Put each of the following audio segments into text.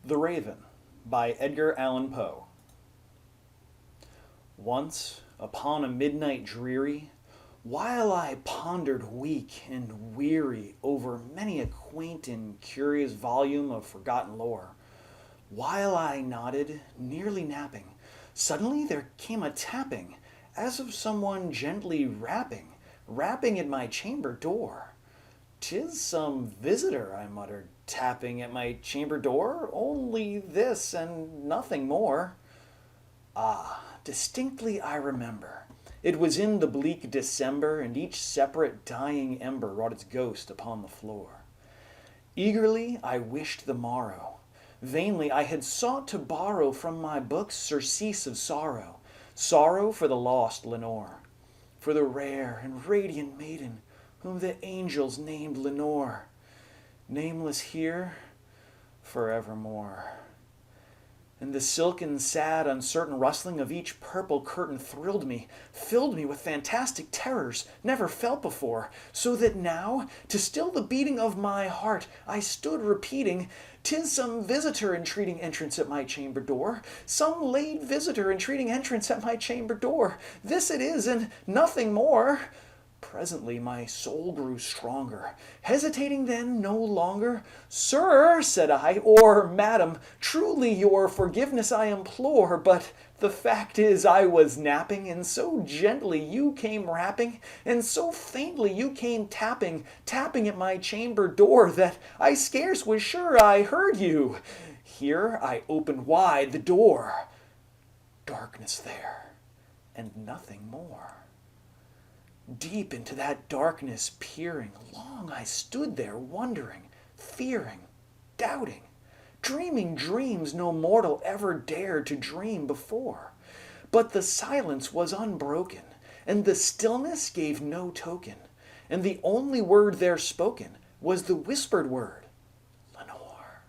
The Raven by Edgar Allan Poe. Once, upon a midnight dreary, while I pondered weak and weary over many a quaint and curious volume of forgotten lore, while I nodded, nearly napping, suddenly there came a tapping, as of someone gently rapping at my chamber door. "'Tis some visitor," I muttered, tapping at my chamber door. "Only this and nothing more." Ah, distinctly I remember. It was in the bleak December, and each separate dying ember wrought its ghost upon the floor. Eagerly I wished the morrow. Vainly I had sought to borrow from my books surcease of sorrow, sorrow for the lost Lenore, for the rare and radiant maiden whom the angels named Lenore, nameless here forevermore. And the silken, sad, uncertain rustling of each purple curtain thrilled me, filled me with fantastic terrors never felt before, so that now, to still the beating of my heart, I stood repeating, "'Tis some visitor entreating entrance at my chamber door, some late visitor entreating entrance at my chamber door. This it is, and nothing more." Presently my soul grew stronger, hesitating then no longer. "Sir," said I, "or madam, truly your forgiveness I implore, but the fact is I was napping, and so gently you came rapping, and so faintly you came tapping at my chamber door, that I scarce was sure I heard you." Here I opened wide the door. Darkness there, and nothing more. Deep into that darkness peering, long I stood there wondering, fearing, doubting, dreaming dreams no mortal ever dared to dream before. But the silence was unbroken, and the stillness gave no token, and the only word there spoken was the whispered word, "Lenore."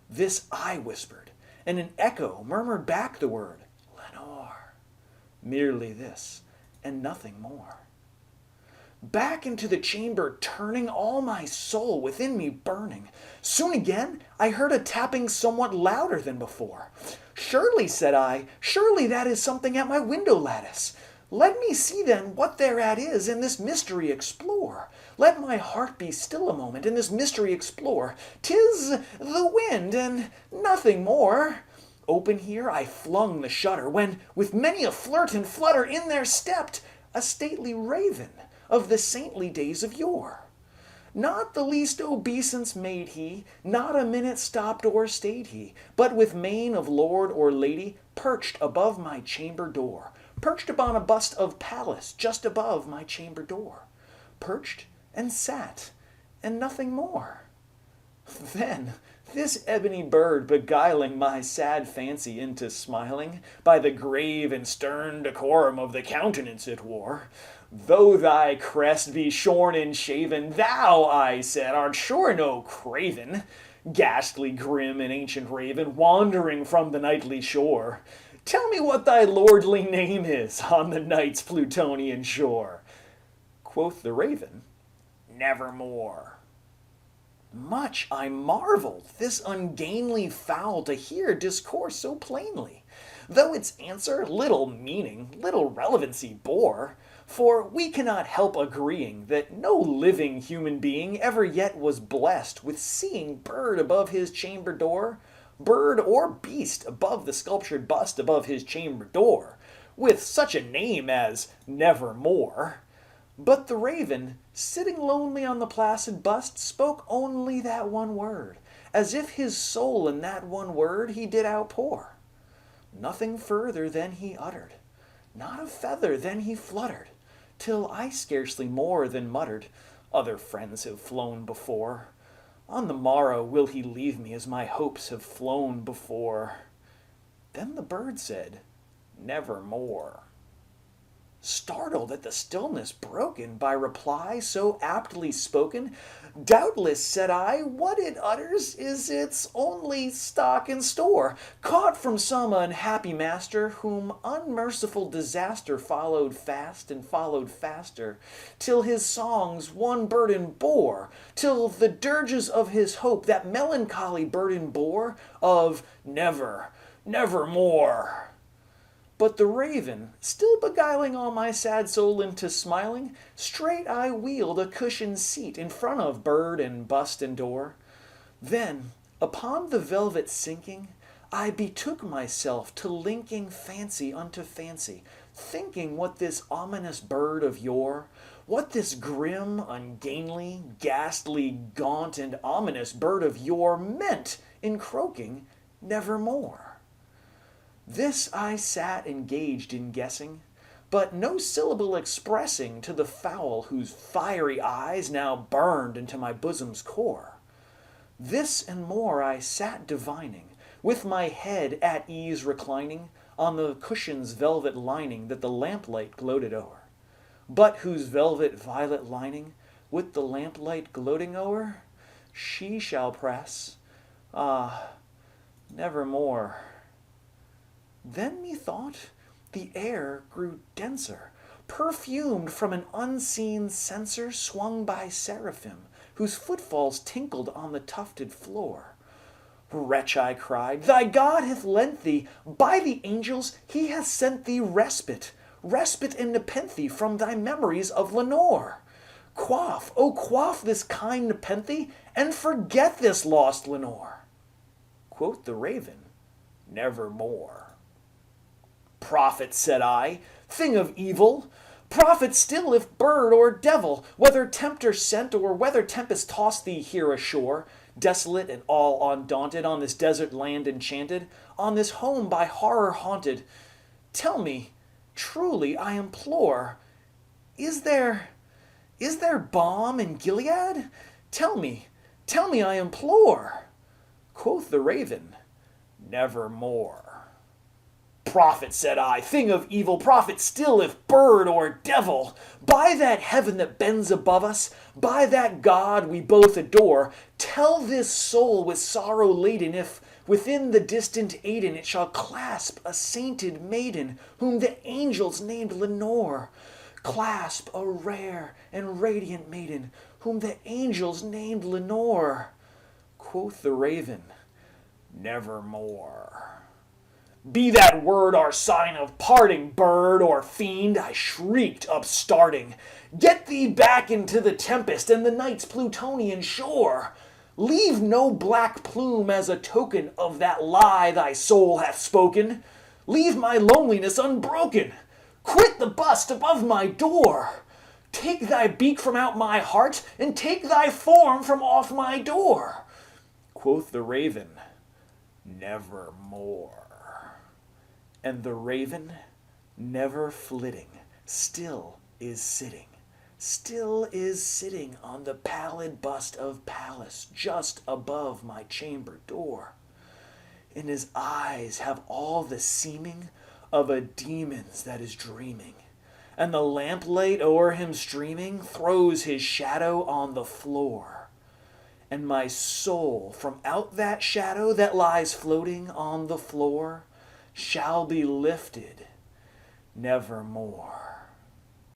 This I whispered, and an echo murmured back the word, "Lenore." Merely this, and nothing more. Back into the chamber turning, all my soul within me burning. Soon again I heard a tapping somewhat louder than before. "Surely," said I, "surely that is something at my window lattice. Let me see then what thereat is, and this mystery explore. Let my heart be still a moment, and this mystery explore. 'Tis the wind, and nothing more." Open here I flung the shutter, when with many a flirt and flutter in there stepped a stately raven of the saintly days of yore. Not the least obeisance made he, not a minute stopped or stayed he, but with mane of lord or lady perched above my chamber door, perched upon a bust of Pallas just above my chamber door, perched and sat, and nothing more. Then this ebony bird, beguiling my sad fancy into smiling, by the grave and stern decorum of the countenance it wore, "Though thy crest be shorn and shaven, thou," I said, "art sure no craven, ghastly, grim, and ancient raven, wandering from the nightly shore. Tell me what thy lordly name is on the night's Plutonian shore." Quoth the raven, "Nevermore." Much I marveled this ungainly fowl to hear discourse so plainly, though its answer little meaning, little relevancy bore. For we cannot help agreeing that no living human being ever yet was blessed with seeing bird above his chamber door, bird or beast above the sculptured bust above his chamber door, with such a name as Nevermore. But the raven, sitting lonely on the placid bust, spoke only that one word, as if his soul in that one word he did outpour. Nothing further than he uttered, not a feather than he fluttered, till I scarcely more than muttered, "Other friends have flown before. On the morrow will he leave me as my hopes have flown before." Then the bird said, "Nevermore." startled at the stillness broken by reply so aptly spoken. Doubtless, said I, what it utters is its only stock and store, caught from some unhappy master, whom unmerciful disaster followed fast and followed faster, till his songs one burden bore, till the dirges of his hope that melancholy burden bore, of never, nevermore. But the raven, still beguiling all my sad soul into smiling, straight I wheeled a cushioned seat in front of bird and bust and door. Then, upon the velvet sinking, I betook myself to linking fancy unto fancy, thinking what this ominous bird of yore, what this grim, ungainly, ghastly, gaunt, and ominous bird of yore meant in croaking nevermore. This I sat engaged in guessing, but no syllable expressing to the fowl whose fiery eyes now burned into my bosom's core. This and more I sat divining, with my head at ease reclining on the cushion's velvet lining that the lamplight gloated o'er, but whose velvet violet lining, with the lamplight gloating o'er, she shall press, nevermore. Then methought the air grew denser, perfumed from an unseen censer swung by seraphim, whose footfalls tinkled on the tufted floor. Wretch, I cried, thy God hath lent thee, by the angels he hath sent thee respite, respite and nepenthe from thy memories of Lenore. Quaff, oh quaff this kind nepenthe, and forget this lost Lenore. Quoth the raven, nevermore. Prophet, said I, thing of evil, prophet still if bird or devil, whether tempter sent or whether tempest tossed thee here ashore, desolate and all undaunted, on this desert land enchanted, on this home by horror haunted. Tell me, truly I implore, is there balm in Gilead? Tell me, I implore. Quoth the raven, nevermore. Prophet, said I, thing of evil, prophet still if bird or devil, by that heaven that bends above us, by that God we both adore, tell this soul with sorrow laden if within the distant Aidenn it shall clasp a sainted maiden whom the angels named Lenore. Clasp a rare and radiant maiden whom the angels named Lenore. Quoth the raven, nevermore. Be that word our sign of parting, bird or fiend, I shrieked, upstarting. Get thee back into the tempest and the night's Plutonian shore. Leave no black plume as a token of that lie thy soul hath spoken. Leave my loneliness unbroken. Quit the bust above my door. Take thy beak from out my heart, and take thy form from off my door. Quoth the raven, nevermore. And the raven, never flitting, still is sitting on the pallid bust of Pallas just above my chamber door. And his eyes have all the seeming of a demon's that is dreaming, and the lamplight o'er him streaming throws his shadow on the floor. And my soul from out that shadow that lies floating on the floor shall be lifted nevermore.